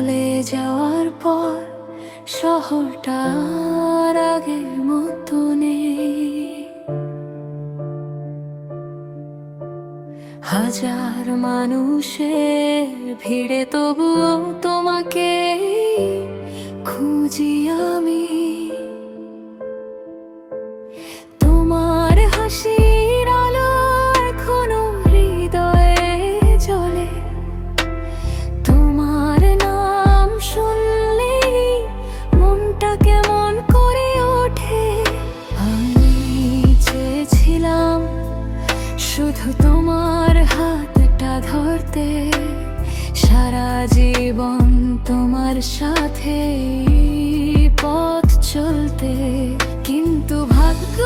চলে যাওয়ার পর শহরটা আর আগের মতো নেই। হাজার মানুষের ভিড়ে তবুও তোমাকে খুঁজি আমি। তোমার হাসির আলো এখনো হৃদয়ে জ্বলে, তোমার নাম শুনলেই মনটা কেমন করে ওঠে। আমি চেয়েছিলাম শুধু তোমার হাতটা ধরতে, সারা জীবন তোমার সাথে পথ চলতে, কিন্তু ভাগ্য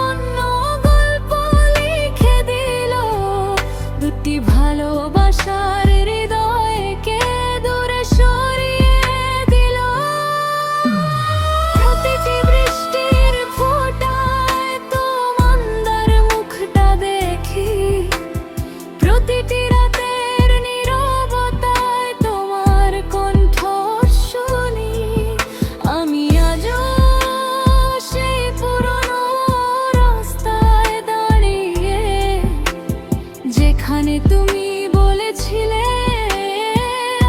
অন্য গল্প লিখে দিল। দুটি ভালোবাসার হৃদয়কে দূরে সরিয়ে দিল। প্রতিটি বৃষ্টির ফোঁটায় তোমার মুখটা দেখি, প্রতিটি রাতের নীরবতায় তোমার কণ্ঠ শুনি। আমি আজও সেই পুরনো রাস্তায় দাঁড়িয়ে, যেখানে তুমি বলেছিলে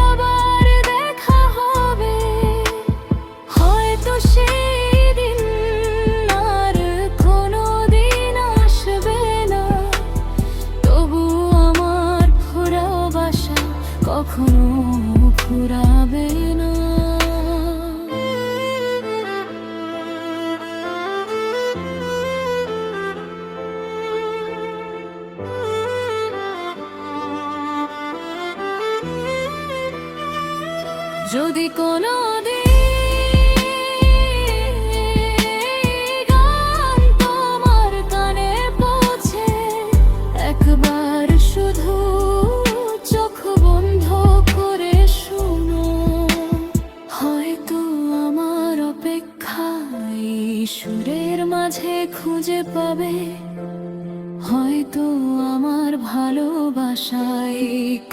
আবার দেখা হবে। হয়তো সেই দিন আর কোনো দিন আসবে না, তবু আমার ভালোবাসা কখনো ফুরাবে না। যদি কোনো গান তোমার কানে পৌঁছে, একবার শুধু চোখ বন্ধ করে শুনো। হয়তো আমার অপেক্ষায় সুরের মাঝে খুঁজে পাবে, হয়তো আমার ভালোবাসায়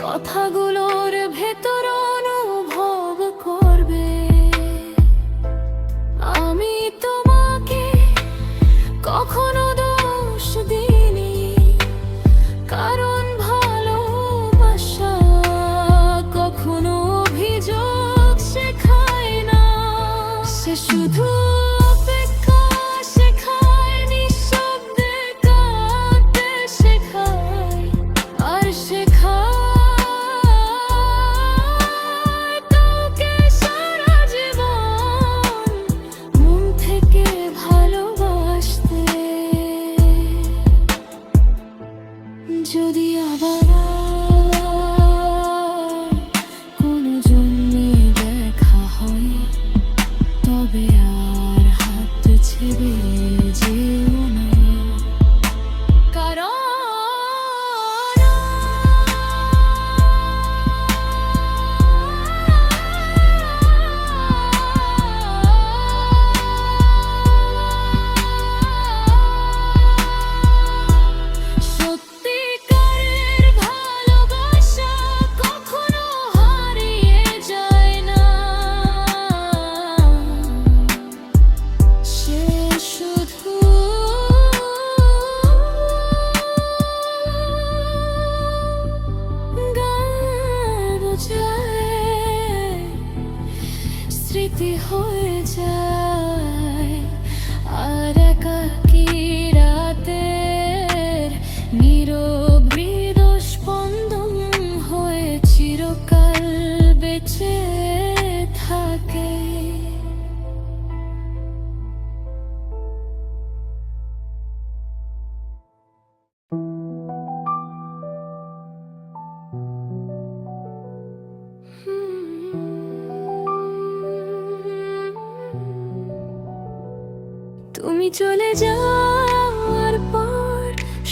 কথাগুলোর ভেতর অনুভব করবে। আমি তোমাকে কখনো দোষ দিইনি, কারণ ভালোবাসা কখনো অভিযোগ শেখায় না। সে শুধু অপেক্ষা শেখায়, নিঃশব্দে কাঁদতে শেখায়, আর শেখায় কাউকে সারা জীবন মন থেকে ভালোবাসতে। যদি আবার কোনো জন্মে দেখা হয়, তবে আর হাত ছেড়ে যেও না, কারণ সত্যিকারের ভালোবাসা কখনো হারিয়ে যায় না। সে শুধু গান বোঝায়, স্মৃতি হয়ে যায়, আর একাকী রাতের নীরব হৃদস্পন্দন হয়ে চিরকাল বেঁচে থাকে। তুমি চলে যাওয়ার পর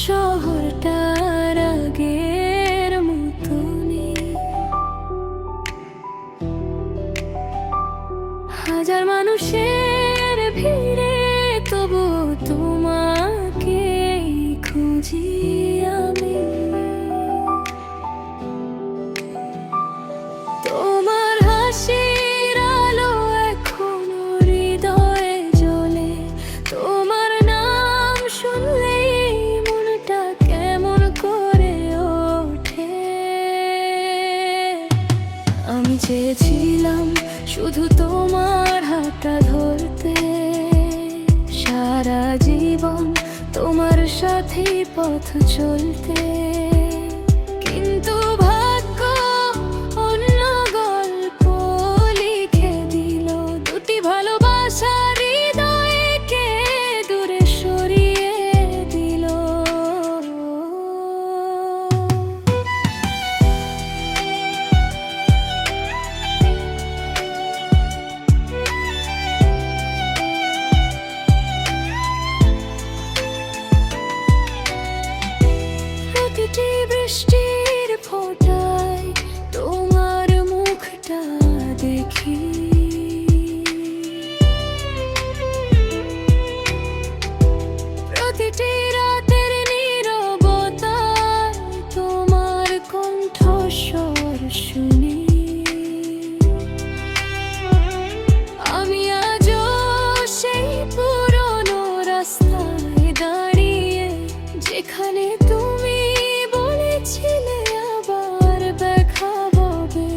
শহরটার আগের মতো নেই। হাজার মানুষের ভিড়ে তবু তোমাকে খুঁজি আমি। আমি চেয়েছিলাম শুধু তোমার হাতটা ধরতে, সারা জীবন তোমার সাথে পথ চলতে। কিন্তু ভাগ্য অন্য গল্প লিখে দিল, দুটি ভালোবাসা হৃদয়কে দূরে সরিয়ে দিল। প্রতিটি বৃষ্টির ফোঁটায় তোমার মুখটা দেখি, প্রতিটি রাতের নীরবতায় তোমার কণ্ঠস্বর শুনি। আমি আজও সেই পুরনো রাস্তায় দাঁড়িয়ে, যেখানে তুমি বলেছিলে আবার দেখা হবে।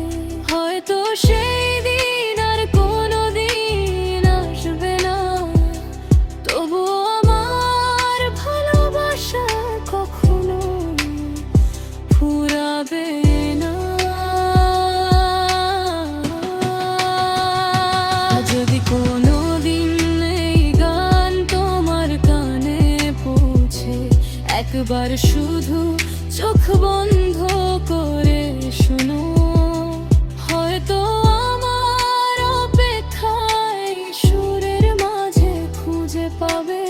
হয়তো সেই দিন আর কোনোদিন আসবে না, তবুও আমার ভালোবাসা কখনো ফুরাবে না। যদি কোনোদিন এই গান তোমার কানে পৌঁছে, একবার শুধু চোখ বন্ধ করে শোনো। হয়তো আমার অপেক্ষায় সুরের মাঝে খুঁজে পাবে,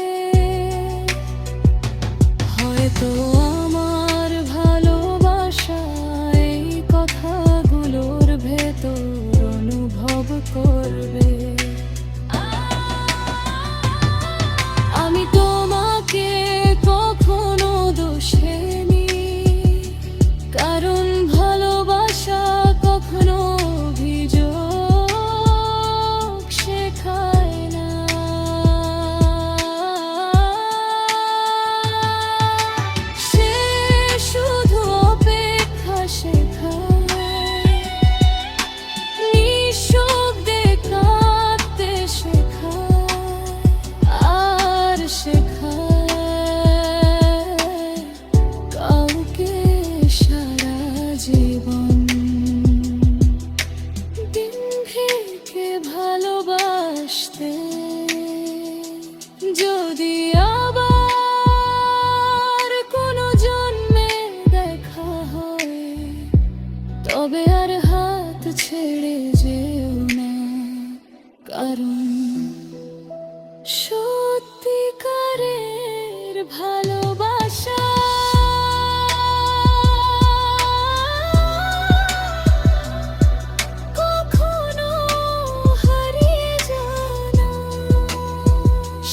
হয়তো আমার ভালোবাসা এই কথাগুলোর ভেতর অনুভব করবে। আমি তোমাকে কখনো দোষ দেইনি, কারণ ভালোবাসা কখনো অভিযোগ শেখায় না। সে শুধু অপেক্ষা শেখায়, নিঃশব্দে কাঁদতে শেখায়, আর শেখায় কাউকে সারা জীবন দিন ভেঙে ভালোবাসতে। যদি আবার কোনো জন্মে দেখা হয়, তবে আর হাত ছেড়ে যেও না, কারণ সত্যিকারের ভালোবাসা কখনো হারিয়ে যায় না।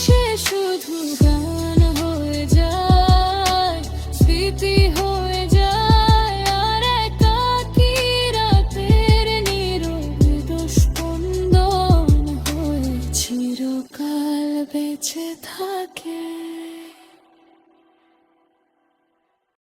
সে শুধু গান হয়ে যায়, স্মৃতি হয়ে যায়, আর একাকী রাতের নীরব স্পন্দন হয়ে চিরকাল বেঁচে থাকে।